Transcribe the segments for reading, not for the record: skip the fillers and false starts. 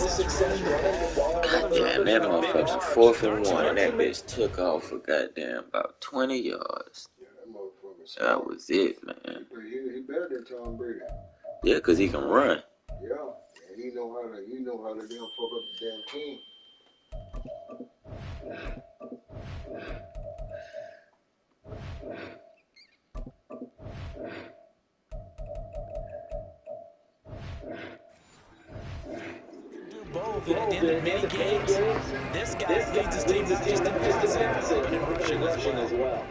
Goddamn, that motherfucker 4th and 1, and that bitch took off for goddamn about 20 yards. That was it, man. He better than Tom Brady. Yeah, cause he can run. Yeah, and he know how to damn fuck up the damn team. Both at the end of many games, this guy leads his team not just in passing, but in rushing as well.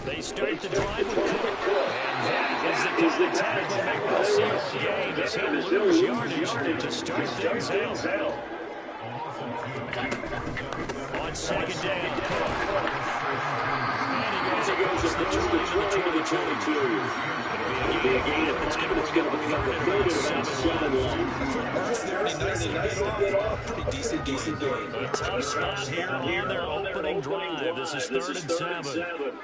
They start the drive with Cook, and that is the tackle that will seal the game as he loses yardage to start things out. On second down, Cook. And he goes across the 22. It'll be a game that's going to bring up a 3rd and 7. Pretty decent game. A tough spot here on their opening drive. This is 3rd and 7.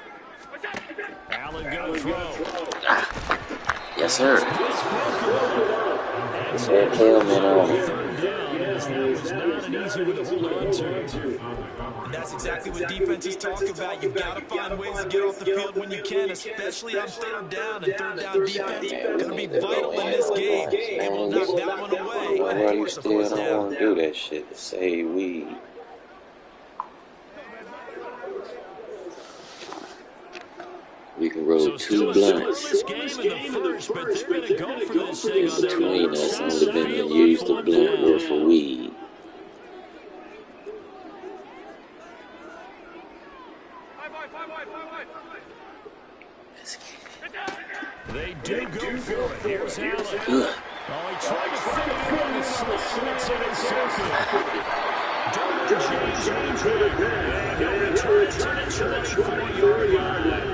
Allen go throw. Yes, sir. That helmet on. And that's exactly what defenses talk about. You've got to find ways to get off the field when you can, especially on 3rd down. And 3rd down defense going to be vital in this game. Able to knock that one away. Why you still don't want to do that shit to save weed? We can roll 2 blunts. Between us, only been to use the blunt worth of weed. They do go for it. Here's Allen. Oh, he tried to fit it in on the slot. It's intercepted. James and he'll return it to the 24-yard line.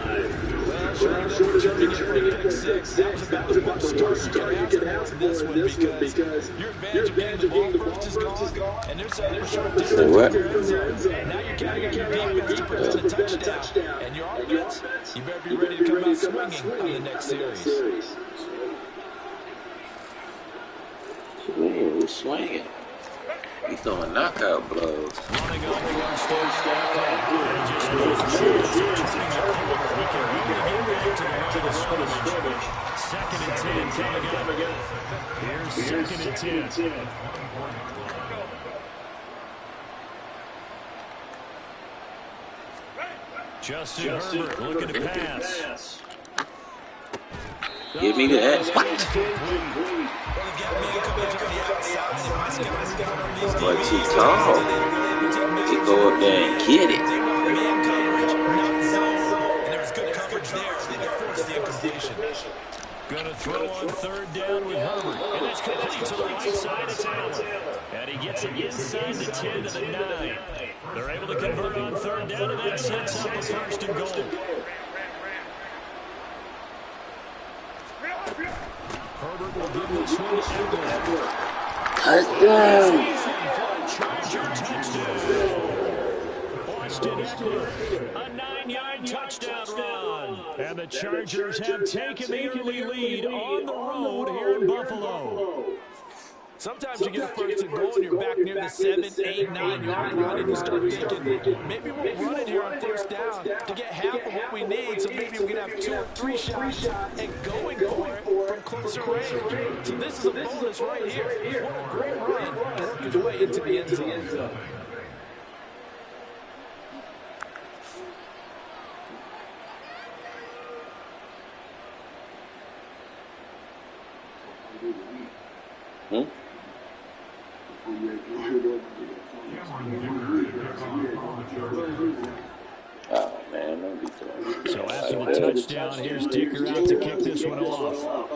That was about the worst start you could have for this one because your advantage of getting the ball first is gone, and there's a short distance. Now you're counting on your defense to prevent a touchdown. And your offense, you better be ready to come out swinging on the next series. Ooh, swinging. He's throwing knockout blows. Running on the run, and just he can really get back to the scrimmage. 2nd and 10 coming up. Here's 2nd and 10. Justin Herbert looking to pass. Give me that. But too tall. He go up there and get it. And there was good coverage there. They forced the incompletion. Gonna throw on 3rd down with Herbert. And it's complete to the right side of Allen. And he gets it inside the 10 to the 9. They're able to convert on 3rd down, and that sets up a 1st and goal. Herbert will give this one to Eckler. Touchdown! Austin Eckler, a 9-yard touchdown run. And the Chargers have taken the early lead on the road here in Buffalo. Sometimes you get a 1st and goal and you're back near the 7, 8, 9-yard line and you start thinking, maybe we'll run it here on 1st down to get half of what we need, so maybe we can have 2 or 3 shots and going for it from closer range. So this is a bonus right here. What a great run to work his way into the end zone. Oh man, don't be throwing. So after the touchdown, here's Dicker out to kick this one off.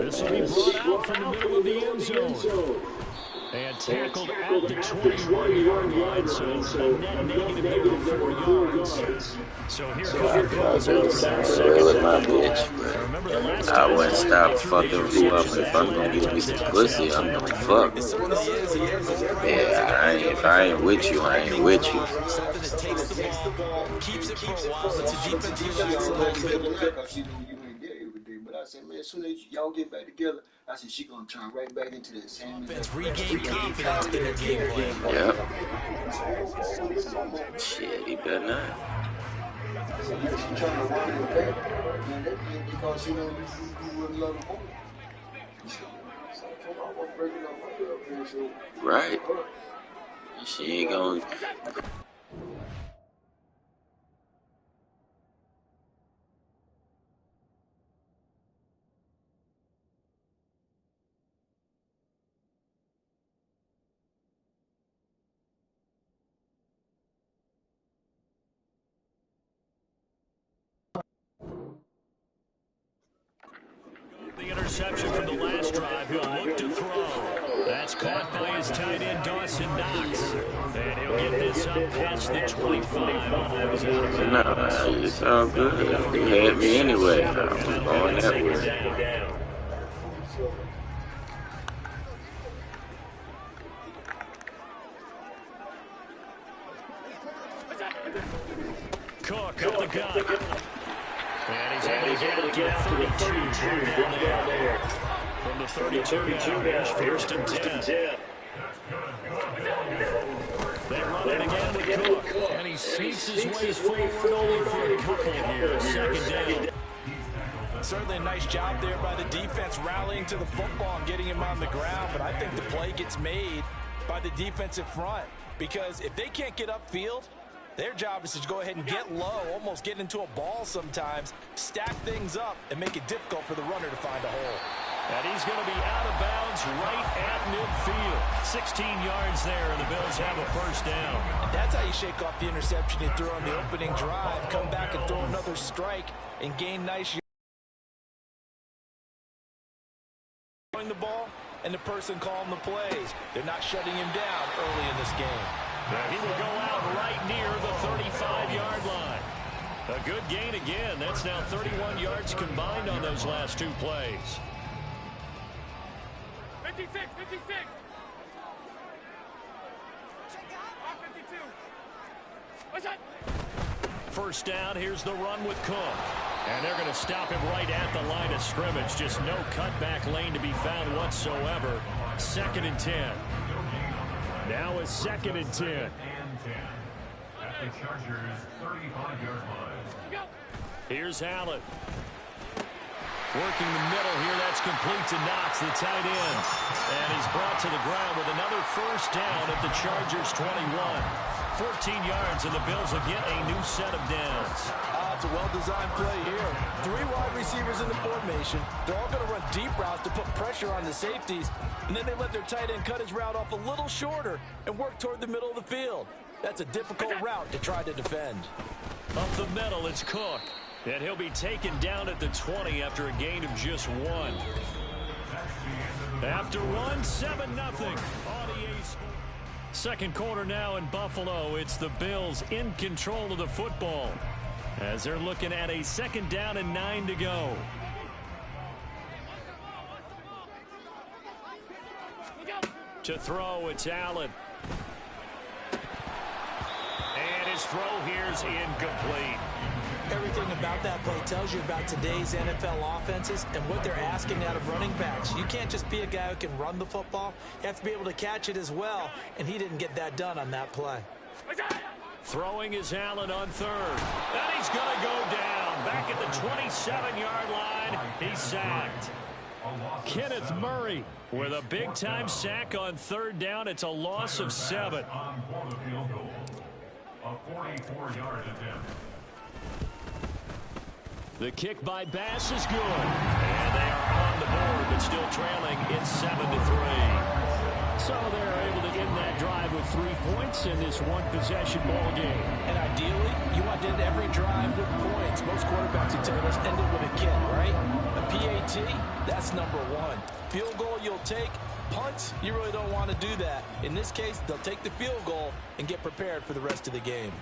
This will be brought out from the middle of the end zone. And tackled at the 21-yard line, so a net negative here of 4 yards. So here comes my bitch, I wouldn't stop fucking whoever. If I'm gonna give me some pussy, I'm gonna fuck. Yeah, I ain't If I ain't with you, I ain't with you. Something that takes the ball, keeps it for a while, lets the defense relax a little bit. Because she know you ain't there every day. But I said, man, as soon as y'all get back together, I said she gonna turn right back into that same Offense regain confidence in their game plan. Yep. Shit, he better not. So she trying to run it back, man, that ain't because she know you wouldn't love her more. So come on, I'm breaking up my girl, man, so. Right. She ain't gonna. The interception from the last drive. He'll look to throw. That's caught by his tight end, Dawson Knox. And he'll get this up past the 25. Nah, it's all good. They had me anyway. I was going that way. Cook up the gut. And he's able to get it to 32 down there. From the 32 now, here's first and 10. They run it again with Cook. And he sneaks his way forward only for a couple here. Second down. Certainly a nice job there by the defense rallying to the football and getting him on the ground. But I think the play gets made by the defensive front. Because if they can't get upfield, their job is to go ahead and get low, almost get into a ball sometimes, stack things up, and make it difficult for the runner to find a hole. And he's going to be out of bounds right at midfield. 16 yards there, and the Bills have a first down. And that's how you shake off the interception he threw on the opening drive, come back and throw another strike, and gain nice yards. The ball, and the person calling the plays. They're not shutting him down early in this game. He will go out right near the 35-yard line. A good gain again. That's now 31 yards combined on those last two plays. 56. 52. What's that? First down, here's the run with Cook. And they're going to stop him right at the line of scrimmage. Just no cutback lane to be found whatsoever. Second and 10. Now a second and 10. At the Chargers' 35-yard line. Here's Allen. Working the middle here. That's complete to Knox, the tight end. And he's brought to the ground with another first down at the Chargers' 21. 14 yards, and the Bills will get a new set of downs. It's a well-designed play here. 3 wide receivers in the formation. They're all going to run deep routes to put pressure on the safeties, and then they let their tight end cut his route off a little shorter and work toward the middle of the field. That's a difficult route to try to defend. Up the middle, it's Cook. And he'll be taken down at the 20 after a gain of just 1. After 1, 7-0. Second quarter now in Buffalo. It's the Bills in control of the football as they're looking at a second down and 9 to go. To throw, it's Allen. And his throw here's incomplete. Everything about that play tells you about today's NFL offenses and what they're asking out of running backs. You can't just be a guy who can run the football. You have to be able to catch it as well, and he didn't get that done on that play. Throwing is Allen on third. And he's going to go down. Back at the 27-yard line, he's sacked. Kenneth Murray with a big-time sack on third down. It's a loss of 7. For the field goal. A 44-yard attempt. The kick by Bass is good. And they are on the board, but still trailing. It's 7-3. So they're able to end that drive with 3 points in this one-possession ball game. And ideally, you want to end every drive with points. Most quarterbacks who tell us end it with a kick, right? A PAT, that's number 1. Field goal you'll take. Punts, you really don't want to do that. In this case, they'll take the field goal and get prepared for the rest of the game.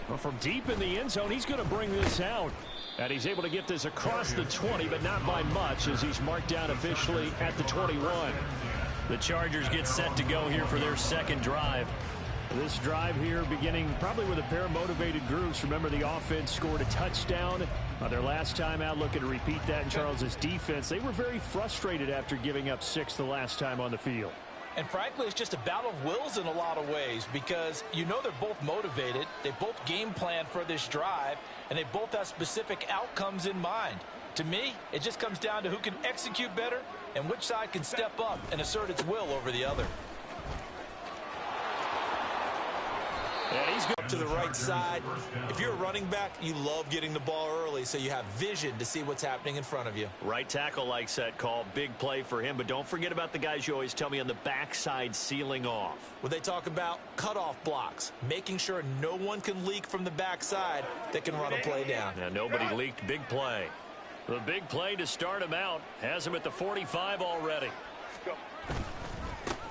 Well, from deep in the end zone, he's going to bring this out. And he's able to get this across the 20, but not by much, as he's marked down officially at the 21. The Chargers get set to go here for their second drive. This drive here beginning probably with a pair of motivated groups. Remember, the offense scored a touchdown their last time out. Looking to repeat that in Charles' defense. They were very frustrated after giving up 6 the last time on the field. And frankly, it's just a battle of wills in a lot of ways because you know they're both motivated. They both game plan for this drive, and they both have specific outcomes in mind. To me, it just comes down to who can execute better and which side can step up and assert its will over the other. And he's going to the right side. If you're a running back, you love getting the ball early so you have vision to see what's happening in front of you. Right tackle likes that call. Big play for him. But don't forget about the guys you always tell me on the backside sealing off. Well, they talk about cutoff blocks, making sure no one can leak from the backside that can run a play down. Now, nobody leaked. Big play. The big play to start him out has him at the 45 already.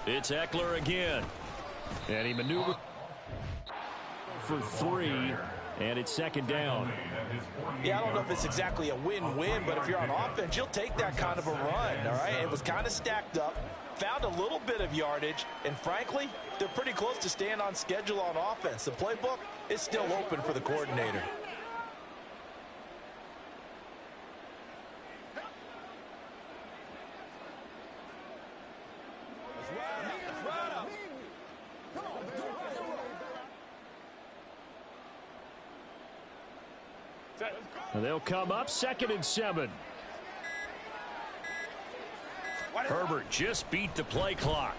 It's Eckler again. And he maneuvered for 3, and it's second down. Yeah, I don't know if it's exactly a win-win, but if you're on offense, you'll take that kind of a run, all right? It was kind of stacked up, found a little bit of yardage, and frankly, they're pretty close to staying on schedule on offense. The playbook is still open for the coordinator. They'll come up 2nd and 7. Herbert just beat the play clock.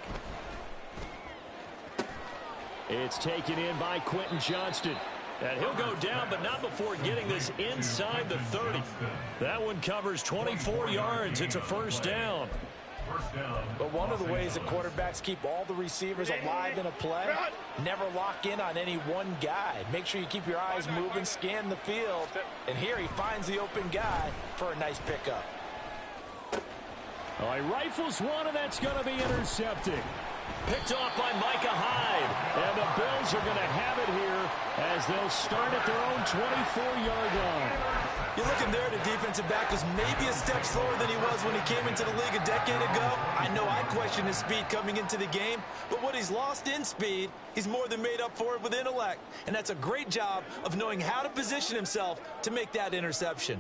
It's taken in by Quentin Johnston. And he'll go down, but not before getting this inside the 30. That one covers 24 yards. It's a first down. But one of the ways that quarterbacks keep all the receivers alive in a play, never lock in on any one guy. Make sure you keep your eyes moving, scan the field. And here he finds the open guy for a nice pickup. He rifles one, and that's going to be intercepted. Picked off by Micah Hyde. And the Bills are going to have it here as they'll start at their own 24-yard line. You're looking there, the defensive back was maybe a step slower than he was when he came into the league a decade ago. I know I questioned his speed coming into the game, but what he's lost in speed, he's more than made up for it with intellect. And that's a great job of knowing how to position himself to make that interception.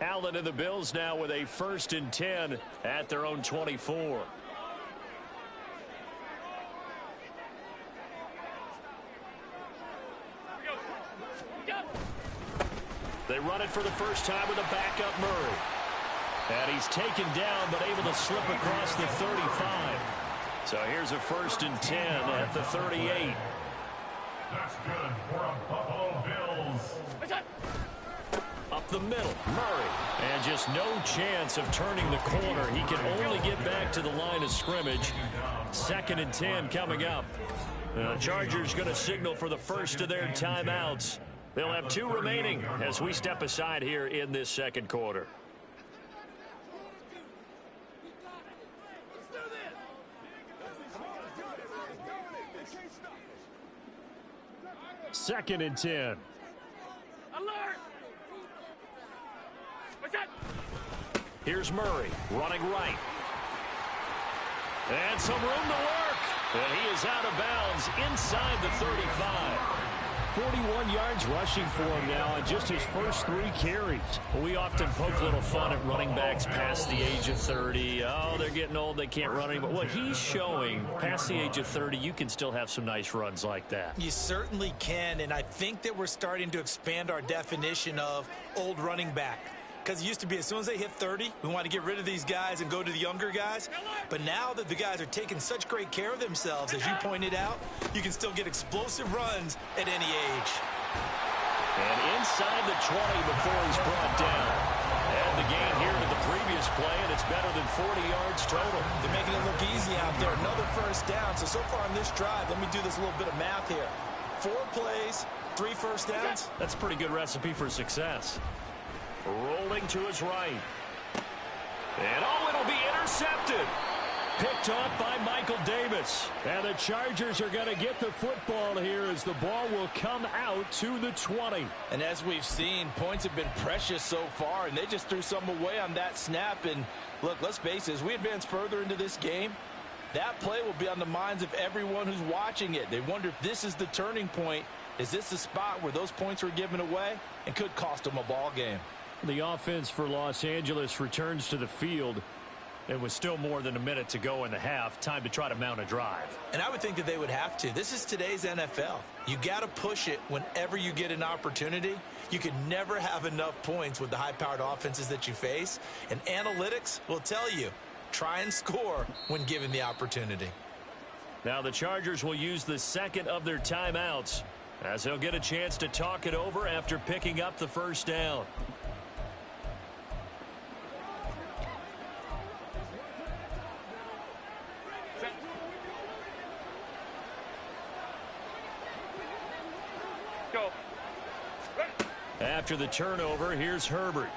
Allen and the Bills now with a 1st and 10 at their own 24. They run it for the first time with a backup Murray. And he's taken down but able to slip across the 35. So here's a 1st and 10 at the 38. That's good for a Buffalo Bills. Up the middle, Murray. And just no chance of turning the corner. He can only get back to the line of scrimmage. 2nd and 10 coming up. The Chargers going to signal for the first of their timeouts. They'll have 2 remaining as we step aside here in this second quarter. Second and 10. Alert! What's that? Here's Murray running right. And some room to work. And he is out of bounds inside the 35. 41 yards rushing for him now on just his first 3 carries. We often poke a little fun at running backs past the age of 30. Oh, they're getting old, they can't run anymore. Well, he's showing past the age of 30, you can still have some nice runs like that. You certainly can, and I think that we're starting to expand our definition of old running back. Because it used to be as soon as they hit 30, we want to get rid of these guys and go to the younger guys. But now that the guys are taking such great care of themselves, as you pointed out, you can still get explosive runs at any age. And inside the 20 before he's brought down. And the gain here to the previous play, and it's better than 40 yards total. They're making it look easy out there. Another first down. So far on this drive, let me do this little bit of math here. 4 plays, 3 first downs. That's a pretty good recipe for success. Rolling to his right. And it'll be intercepted. Picked off by Michael Davis. And the Chargers are going to get the football here as the ball will come out to the 20. And as we've seen, points have been precious so far, and they just threw some away on that snap. And look, let's face it, as we advance further into this game, that play will be on the minds of everyone who's watching it. They wonder if this is the turning point. Is this the spot where those points were given away and could cost them a ball game? The offense for Los Angeles returns to the field. It was still more than a minute to go in the half. Time to try to mount a drive. And I would think that they would have to. This is today's NFL. You got to push it whenever you get an opportunity. You can never have enough points with the high-powered offenses that you face. And analytics will tell you, try and score when given the opportunity. Now the Chargers will use the second of their timeouts as they'll get a chance to talk it over after picking up the first down. Go. After the turnover, here's Herbert.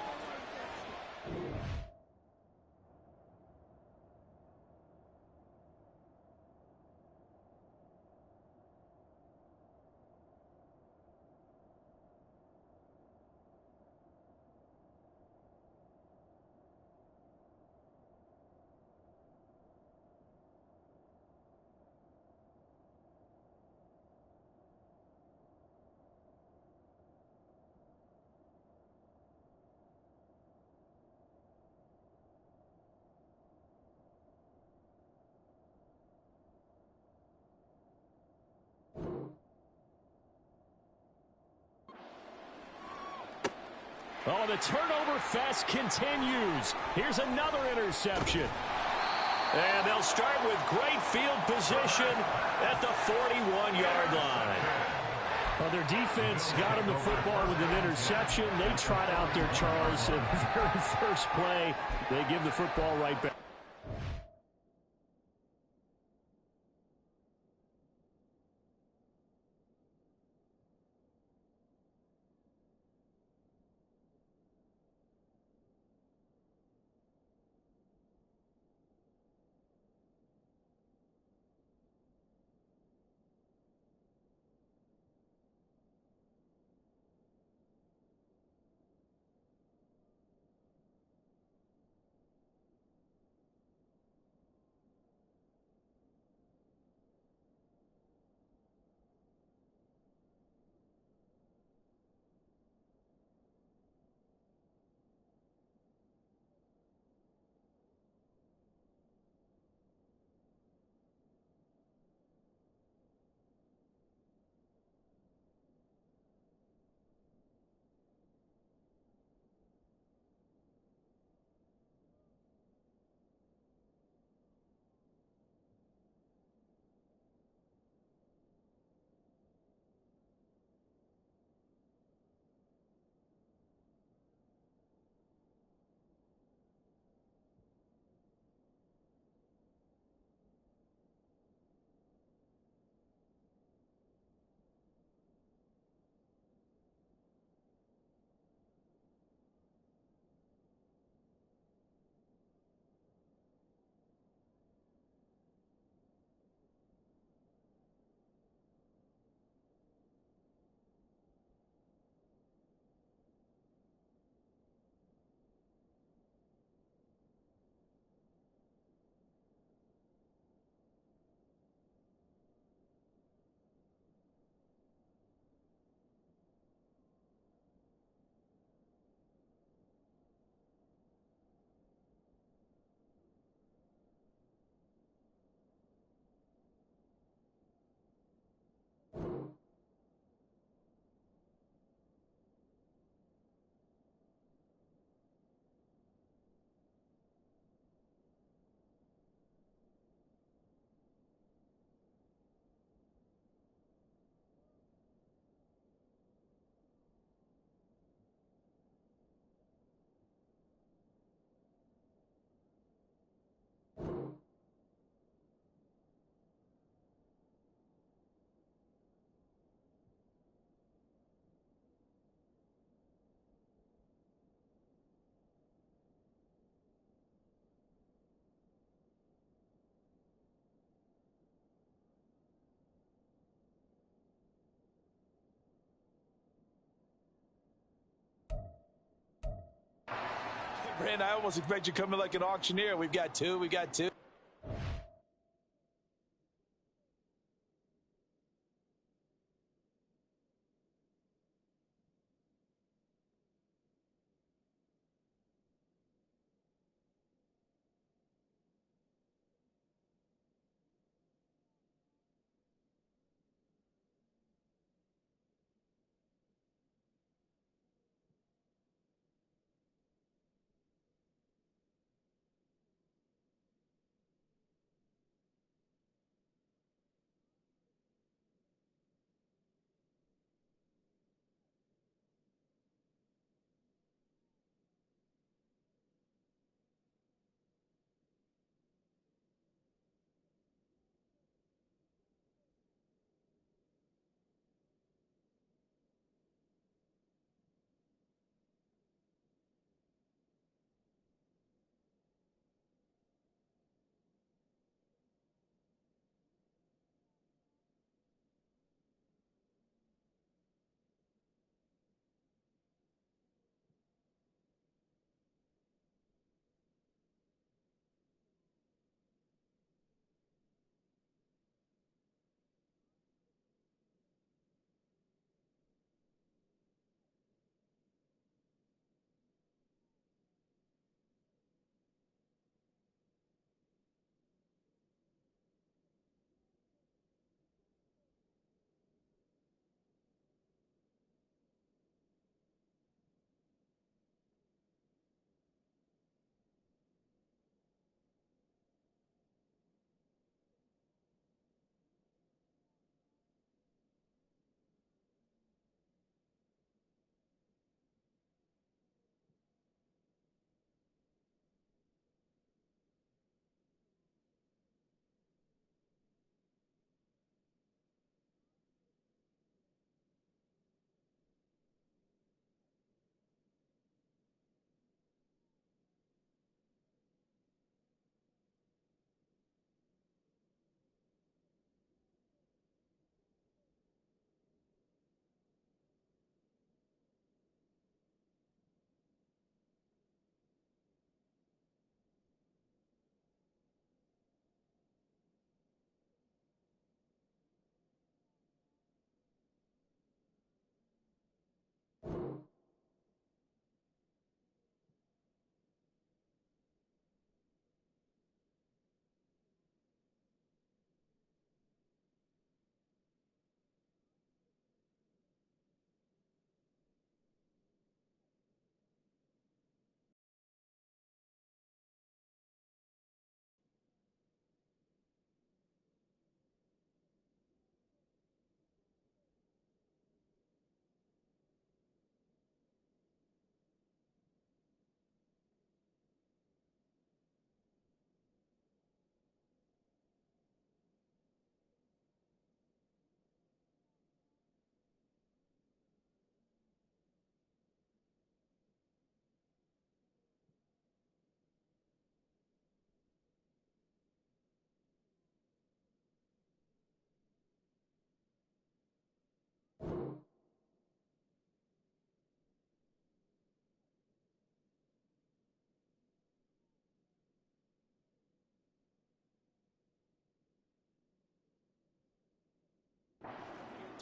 Oh, the turnover fest continues. Here's another interception. And they'll start with great field position at the 41-yard line. Well, their defense got them the football with an interception. They tried out their Charles in the very first play. They give the football right back. Brand, I almost expect you coming like an auctioneer. We've got two.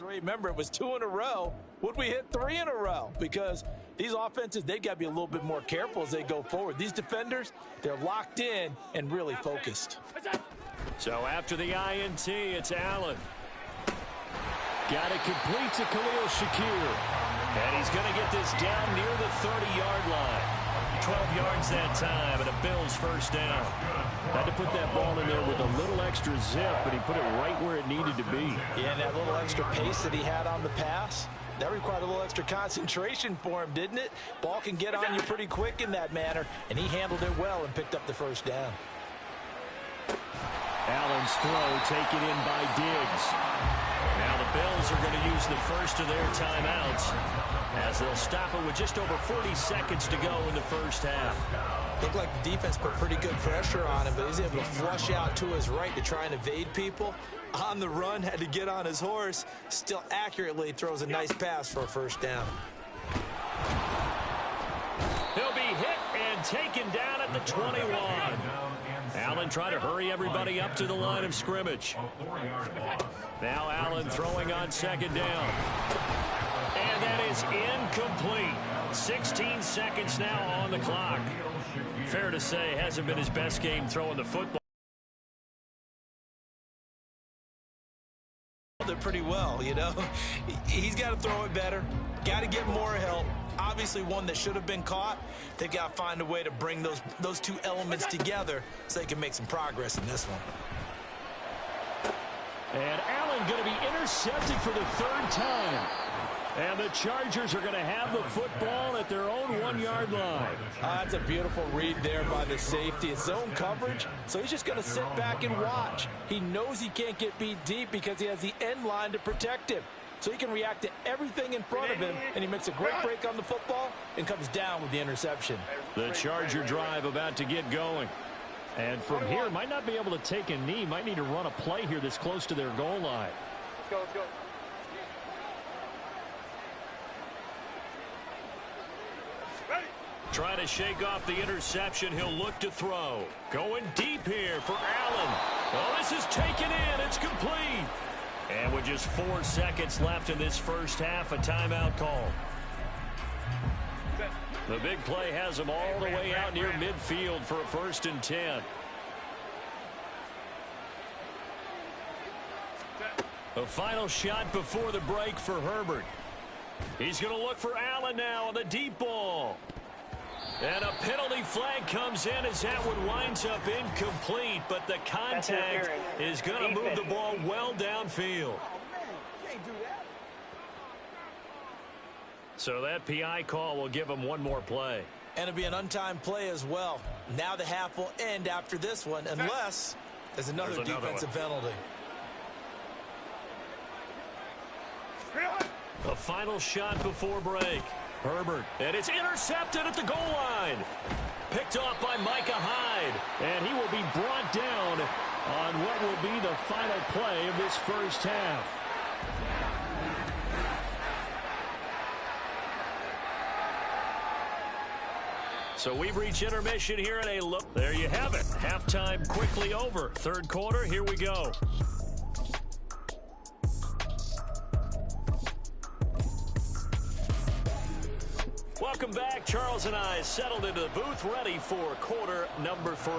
Remember, it was 2 in a row. Would we hit 3 in a row? Because these offenses, they got to be a little bit more careful as they go forward. These defenders, they're locked in and really focused. So after the INT, it's Allen. Got it complete to Khalil Shakir. And he's going to get this down near the 30-yard line. 12 yards that time, and a Bills first down. Had to put that ball in there with a little extra zip, but he put it right where it needed to be. Yeah, and that little extra pace that he had on the pass, that required a little extra concentration for him, didn't it? Ball can get on you pretty quick in that manner, and he handled it well and picked up the first down. Allen's throw taken in by Diggs. Now the Bills are going to use the first of their timeouts as they'll stop it with just over 40 seconds to go in the first half. Looked like the defense put pretty good pressure on him, but he's able to flush out to his right to try and evade people. On the run, had to get on his horse. Still accurately throws a nice pass for a first down. He'll be hit and taken down at the 21. Allen trying to hurry everybody up to the line of scrimmage. Now Allen throwing on second down. And that is incomplete. 16 seconds now on the clock. Fair to say, hasn't been his best game throwing the football. Pretty well, you know. He's got to throw it better. Got to get more help. Obviously one that should have been caught. They've got to find a way to bring those two elements together so they can make some progress in this one. And Allen going to be intercepted for the third time. And the Chargers are going to have the football at their own 1-yard line. That's a beautiful read there by the safety. It's zone coverage, so he's just going to sit back and watch. He knows he can't get beat deep because he has the end line to protect him. So he can react to everything in front of him, and he makes a great break on the football and comes down with the interception. The Charger drive about to get going. And from here, might not be able to take a knee. Might need to run a play here that's close to their goal line. Let's go, let's go. Trying to shake off the interception. He'll look to throw. Going deep here for Allen. Oh, this is taken in. It's complete. And with just 4 seconds left in this first half, a timeout call. The big play has him all the way out near midfield for a 1st and 10. A final shot before the break for Herbert. He's going to look for Allen now on the deep ball. And a penalty flag comes in as that one winds up incomplete, but the contact is going to move the ball well downfield. So that PI call will give him one more play. And it'll be an untimed play as well. Now the half will end after this one, unless there's another defensive penalty. A final shot before break. Herbert, and it's intercepted at the goal line. Picked off by Micah Hyde, and he will be brought down on what will be the final play of this first half. So we've reached intermission here at a look. There you have it. Halftime quickly over. Third quarter, here we go. Welcome back. Charles and I settled into the booth ready for quarter number 3.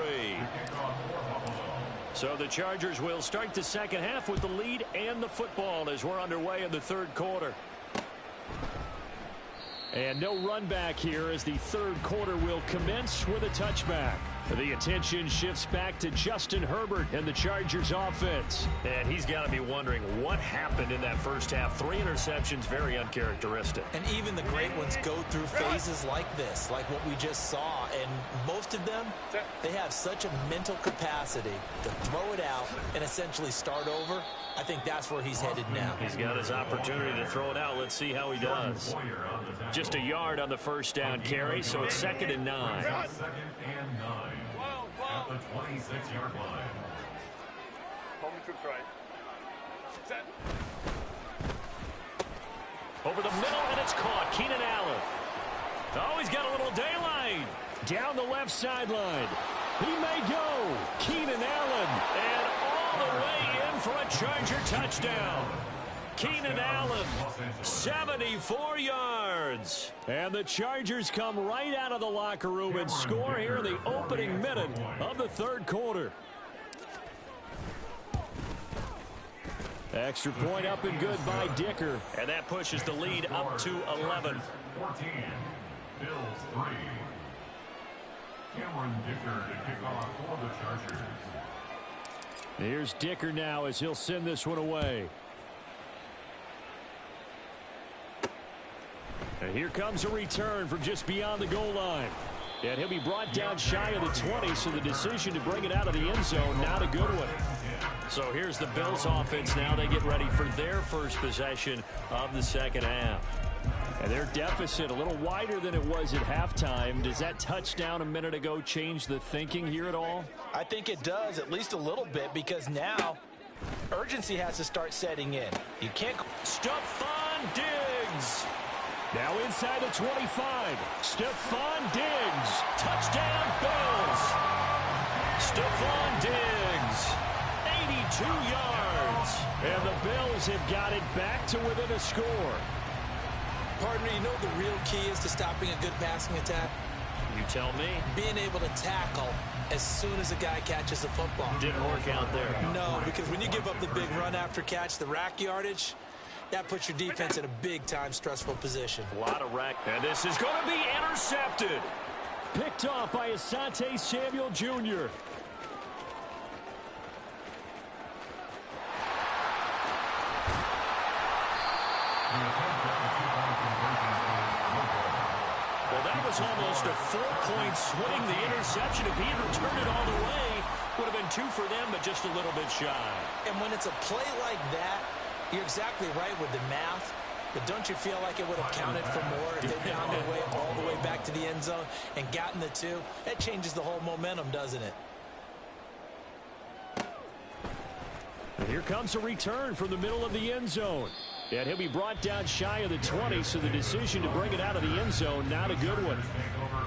So the Chargers will start the second half with the lead and the football as we're underway in the third quarter. And no run back here as the third quarter will commence with a touchback. The attention shifts back to Justin Herbert and the Chargers offense. And he's got to be wondering what happened in that first half. 3 interceptions, very uncharacteristic. And even the great ones go through phases like this, like what we just saw. And most of them, they have such a mental capacity to throw it out and essentially start over. I think that's where he's headed now. He's got his opportunity to throw it out. Let's see how he does. Just a yard on the first down carry, so it's 2nd and 9. 2nd and 9 at the 26-yard line. Home troops right. Set. Over the middle, and it's caught. Keenan Allen. Oh, he's got a little daylight. Down the left sideline. He may go. Keenan Allen. And all the way in for a Charger touchdown. Keenan Allen, 74 yards. And the Chargers come right out of the locker room and score here in the opening minute of the third quarter. Extra point up and good by Dicker. And that pushes the lead up to 11. 14, Bills 3. Cameron Dicker to kick off for the Chargers. Here's Dicker now as he'll send this one away. And here comes a return from just beyond the goal line. And he'll be brought down shy of the 20, so the decision to bring it out of the end zone, not a good one. So here's the Bills offense now. They get ready for their first possession of the second half. And their deficit a little wider than it was at halftime. Does that touchdown a minute ago change the thinking here at all? I think it does, at least a little bit, because now urgency has to start setting in. You can't... Stephon Diggs. Now inside the 25. Stephon Diggs. Touchdown, Bills. Stephon Diggs. 82 yards. And the Bills have got it back to within a score. Partner, you know the real key is to stopping a good passing attack? You tell me. Being able to tackle as soon as a guy catches the football. Didn't work out there. No, because when you give up the big run after catch, the rack yardage, that puts your defense in a big-time stressful position. A lot of rack. And this is going to be intercepted. Picked off by Asante Samuel Jr. Well, that was almost a 4-point swing. The interception, if he had returned it all the way, would have been 2 for them, but just a little bit shy. And when it's a play like that, you're exactly right with the math, but don't you feel like it would have counted for more if they found their way all the way back to the end zone and gotten the 2? That changes the whole momentum, doesn't it? And here comes a return from the middle of the end zone. And he'll be brought down shy of the 20, so the decision to bring it out of the end zone, not a good one.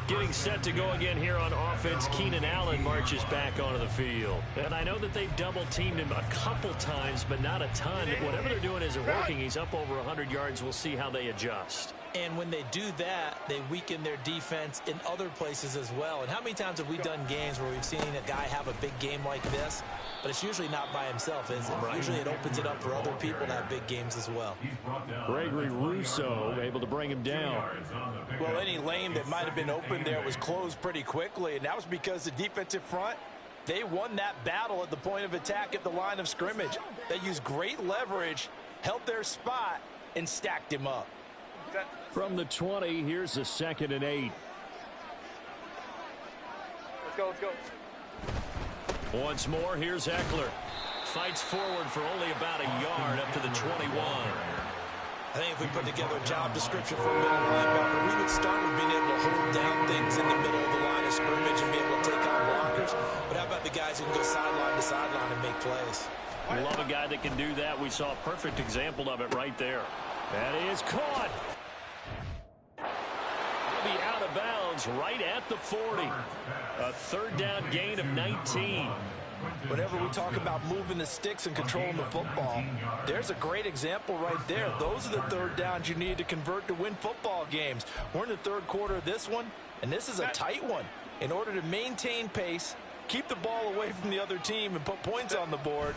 Getting set to go again here on offense, Keenan Allen marches back onto the field. And I know that they've double-teamed him a couple times, but not a ton. Whatever they're doing isn't working. He's up over 100 yards. We'll see how they adjust. And when they do that, they weaken their defense in other places as well. And how many times have we done games where we've seen a guy have a big game like this, but it's usually not by himself, is it? Right. Usually it opens it up for other people to have big games as well. Gregory Rousseau able to bring him down. Well, any lane that might have been open there was closed pretty quickly, and that was because the defensive front, they won that battle at the point of attack at the line of scrimmage. They used great leverage, held their spot, and stacked him up. From the 20, here's a 2nd and 8. Let's go, let's go. Once more, here's Eckler. Fights forward for only about a yard up to the 21. I think if we put together a job description for a middle linebacker, we would start with being able to hold down things in the middle of the line of scrimmage and be able to take on blockers. But how about the guys who can go sideline to sideline and make plays? I love a guy that can do that. We saw a perfect example of it right there. That is caught. He'll be out of bounds right at the 40. A 3rd down gain of 19. Whenever we talk about moving the sticks and controlling the football, there's a great example right there. Those are the 3rd downs you need to convert to win football games. We're in the 3rd quarter of this one, and this is a tight one. In order to maintain pace, keep the ball away from the other team, and put points on the board,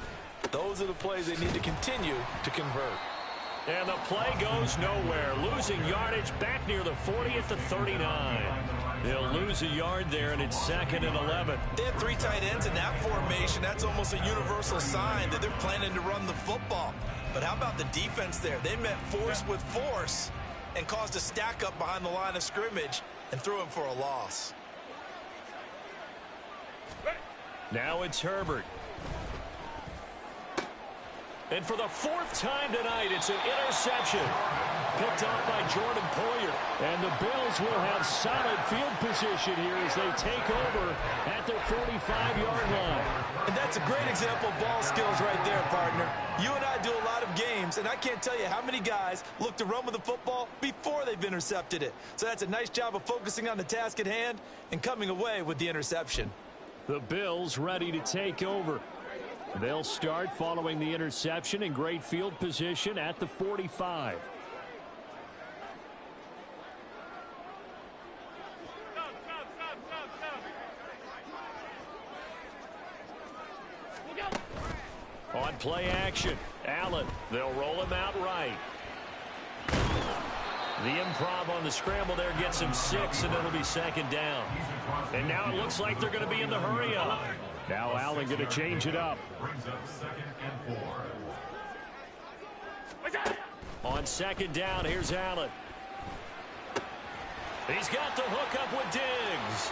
those are the plays they need to continue to convert. And the play goes nowhere. Losing yardage back near the 40 at the 39. They'll lose a yard there, and it's 2nd and 11. They have 3 tight ends in that formation. That's almost a universal sign that they're planning to run the football. But how about the defense there? They met force with force and caused a stack up behind the line of scrimmage and threw him for a loss. Now it's Herbert. And for the 4th time tonight, it's an interception. Picked off by Jordan Poyer. And the Bills will have solid field position here as they take over at their 45-yard line. And that's a great example of ball skills right there, partner. You and I do a lot of games, and I can't tell you how many guys look to run with the football before they've intercepted it. So that's a nice job of focusing on the task at hand and coming away with the interception. The Bills ready to take over. They'll start following the interception in great field position at the 45. On play action, Allen. They'll roll him out right. The improv on the scramble there gets him 6, and it'll be 2nd down. And now it looks like they're going to be in the hurry-up. Now Allen going to change it up. Brings up 2nd and 4. On 2nd down, here's Allen. He's got the hook up with Diggs.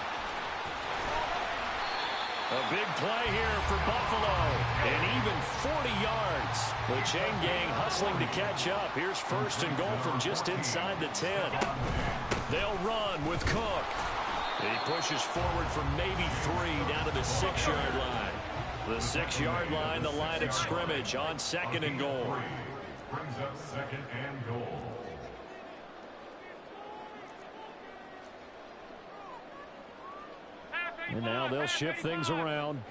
A big play here for Buffalo. And even 40 yards. The chain gang hustling to catch up. Here's 1st and goal from just inside the 10. They'll run with Cook. He pushes forward for maybe 3 down to the 6-yard line. The 6-yard line, the line of scrimmage on 2nd and goal. Brings up 2nd and goal. And now they'll shift things around.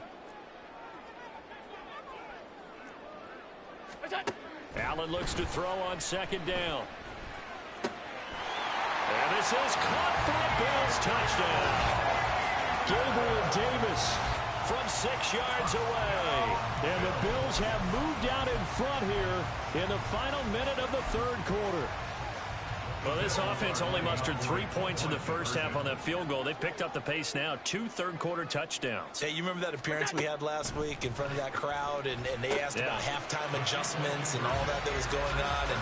Allen looks to throw on second down. And this is caught for a Bills touchdown. Gabriel Davis from 6 yards away. And the Bills have moved out in front here in the final minute of the third quarter. Well, this offense only mustered 3 points in the first half on that field goal. They picked up the pace now. 2 third-quarter touchdowns. Hey, you remember that appearance we had last week in front of that crowd, and they asked about halftime adjustments and all that was going on. And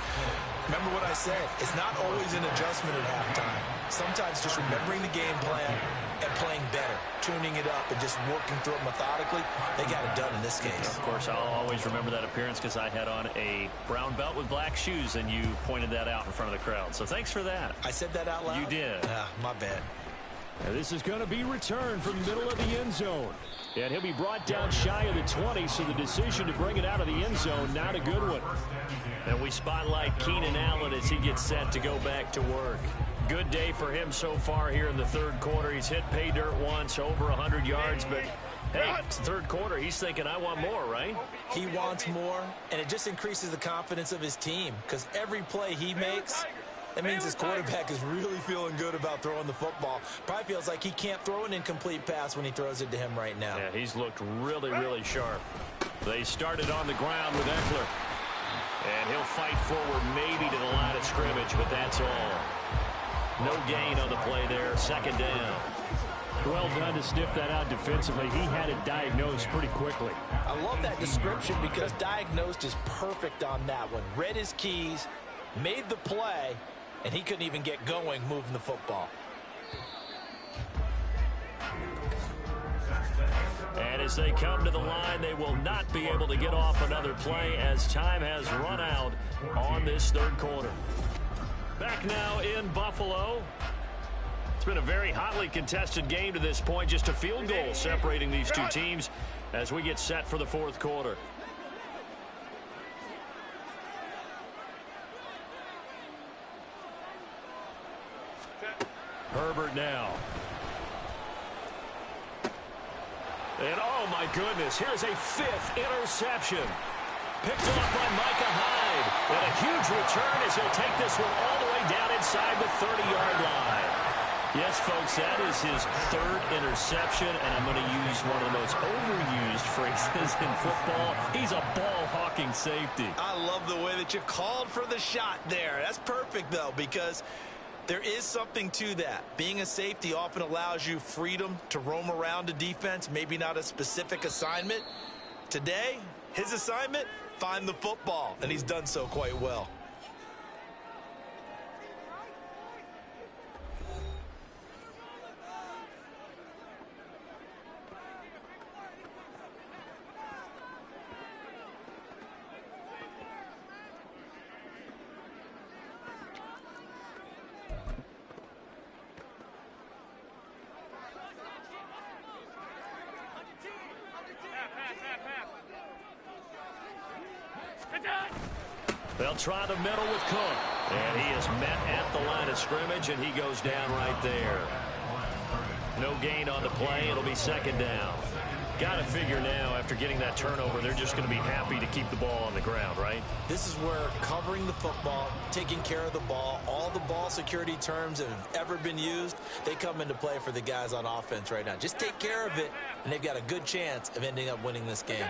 remember what I said. It's not always an adjustment at halftime. Sometimes just remembering the game plan and playing better, tuning it up and just working through it methodically. They got it done in this case. Of course, I'll always remember that appearance because I had on a brown belt with black shoes, and you pointed that out in front of the crowd. So thanks for that. I said that out loud? You did. My bad. Now this is going to be returned from the middle of the end zone. And he'll be brought down shy of the 20, so the decision to bring it out of the end zone, not a good one. And we spotlight Keenan Allen as he gets set to go back to work. Good day for him so far here in the third quarter. He's hit pay dirt once, over 100 yards, but hey, it's the third quarter. He's thinking, I want more, right? He wants more, and it just increases the confidence of his team because every play he makes, that means his quarterback is really feeling good about throwing the football. Probably feels like he can't throw an incomplete pass when he throws it to him right now. Yeah, he's looked really, really sharp. They started on the ground with Eckler. And he'll fight forward maybe to the line of scrimmage, but that's all. No gain on the play there. Second down. Well done to sniff that out defensively. He had it diagnosed pretty quickly. I love that description because diagnosed is perfect on that one. Read his keys, made the play, and he couldn't even get going moving the football. And as they come to the line, they will not be able to get off another play as time has run out on this third quarter. Back now in Buffalo. It's been a very hotly contested game to this point. Just a field goal separating these two teams as we get set for the fourth quarter. Herbert now. And oh my goodness, here's a 5th interception. Picked off by Micah Hyde. And a huge return as he'll take this one all the way down inside the 30-yard line. Yes, folks, that is his 3rd interception, and I'm going to use one of the most overused phrases in football. He's a ball-hawking safety. I love the way that you called for the shot there. That's perfect, though, because there is something to that. Being a safety often allows you freedom to roam around a defense, maybe not a specific assignment. Today, his assignment, find the football, and he's done so quite well. They'll try the middle with Cook. And he is met at the line of scrimmage, and he goes down right there. No gain on the play. It'll be second down. Got to figure now, after getting that turnover, they're just going to be happy to keep the ball on the ground, right? This is where covering the football, taking care of the ball, all the ball security terms that have ever been used, they come into play for the guys on offense right now. Just take care of it, and they've got a good chance of ending up winning this game.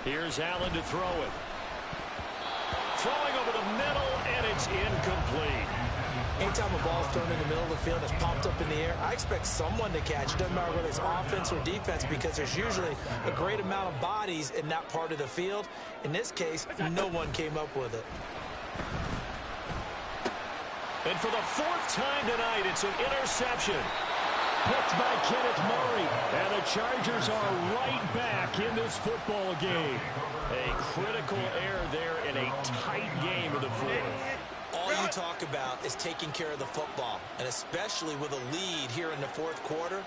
Here's Allen to throw it. Throwing over the middle, and it's incomplete. Anytime a ball's thrown in the middle of the field and it's popped up in the air, I expect someone to catch. It doesn't matter whether it's offense or defense because there's usually a great amount of bodies in that part of the field. In this case, no one came up with it. And for the 4th time tonight, it's an interception. Picked by Kenneth Murray. And the Chargers are right back in this football game. A critical error there in a tight game of the 4th. All you talk about is taking care of the football, and especially with a lead here in the fourth quarter,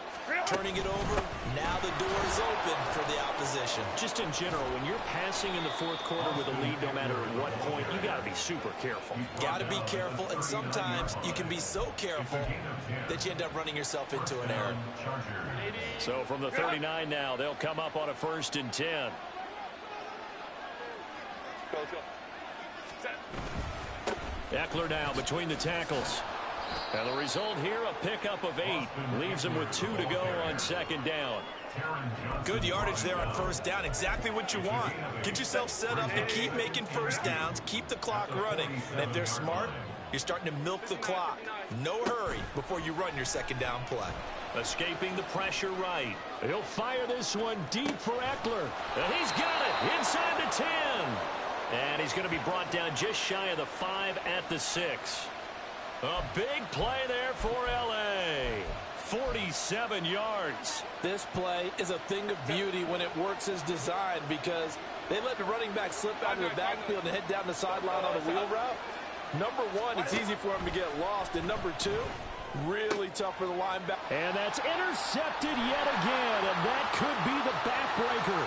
turning it over, now the door is open for the opposition. Just in general, when you're passing in the fourth quarter with a lead, no matter at what point, you got to be super careful. Got to be careful, and sometimes you can be so careful that you end up running yourself into an error. So from the 39 now, they'll come up on a 1st and 10. Let's go. Set. Eckler now between the tackles. And the result here, a pickup of 8. Leaves him with 2 to go on 2nd down. Good yardage there on 1st down. Exactly what you want. Get yourself set up to keep making 1st downs, keep the clock running. And if they're smart, you're starting to milk the clock. No hurry before you run your 2nd down play. Escaping the pressure right. He'll fire this one deep for Eckler. And he's got it inside the 10. And he's going to be brought down just shy of the 5 at the 6. A big play there for L.A. 47 yards. This play is a thing of beauty when it works as designed because they let the running back slip out of the backfield and head down the sideline on a wheel route. Number one, it's easy for him to get lost. And number two, really tough for the linebacker. And that's intercepted yet again, and that could be the backbreaker.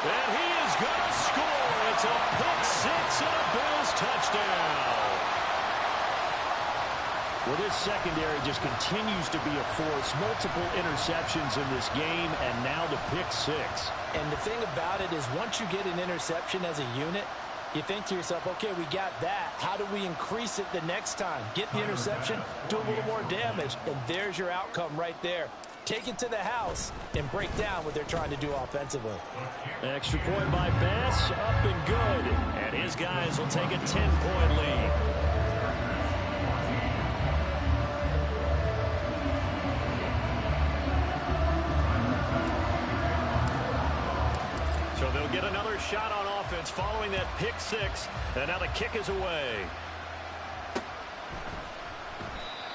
And he is going to score. It's a pick 6 and a Bills touchdown. Well, this secondary just continues to be a force. Multiple interceptions in this game, and now the pick 6. And the thing about it is once you get an interception as a unit, you think to yourself, okay, we got that. How do we increase it the next time? Get the interception, do a little more damage, and there's your outcome right there. Take it to the house and break down what they're trying to do offensively. Extra point by Bass, up and good. And his guys will take a 10-point lead. So they'll get another shot on offense following that pick 6. And now the kick is away.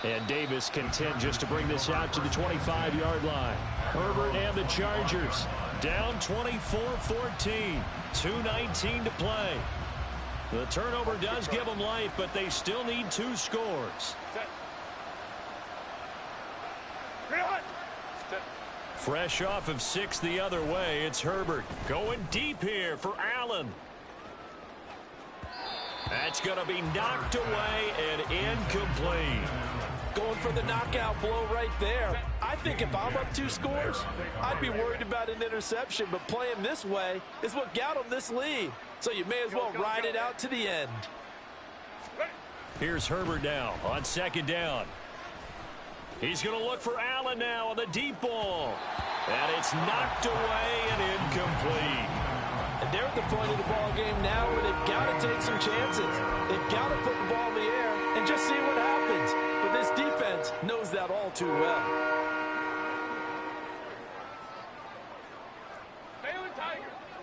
And Davis content just to bring this out to the 25-yard line. Herbert and the Chargers down 24-14. 2:19 to play. The turnover does give them life, but they still need 2 scores. Fresh off of 6 the other way, it's Herbert going deep here for Allen. That's going to be knocked away and incomplete. Going for the knockout blow right there. I think if I'm up 2 scores, I'd be worried about an interception, but playing this way is what got them this lead. So you may as well ride it out to the end. Here's Herbert now on 2nd down. He's going to look for Allen now on the deep ball. And it's knocked away and incomplete. And they're at the point of the ball game now where they've got to take some chances. They've got to put the ball in the air and just see what happens. But this defense knows that all too well.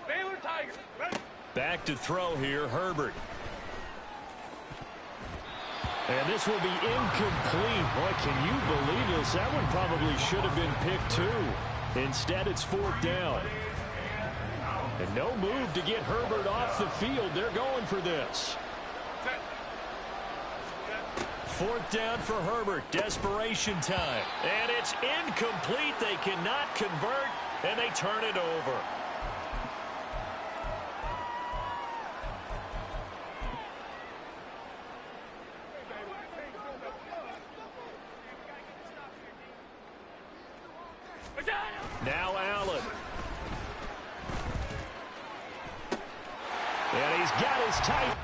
Baylor Tiger. Back to throw here, Herbert. And this will be incomplete. Boy, can you believe this? That one probably should have been picked 2. Instead, it's 4th down. And no move to get Herbert off the field. They're going for this. 4th down for Herbert. Desperation time. And it's incomplete. They cannot convert, and they turn it over. Now Allen. And he's got his tight.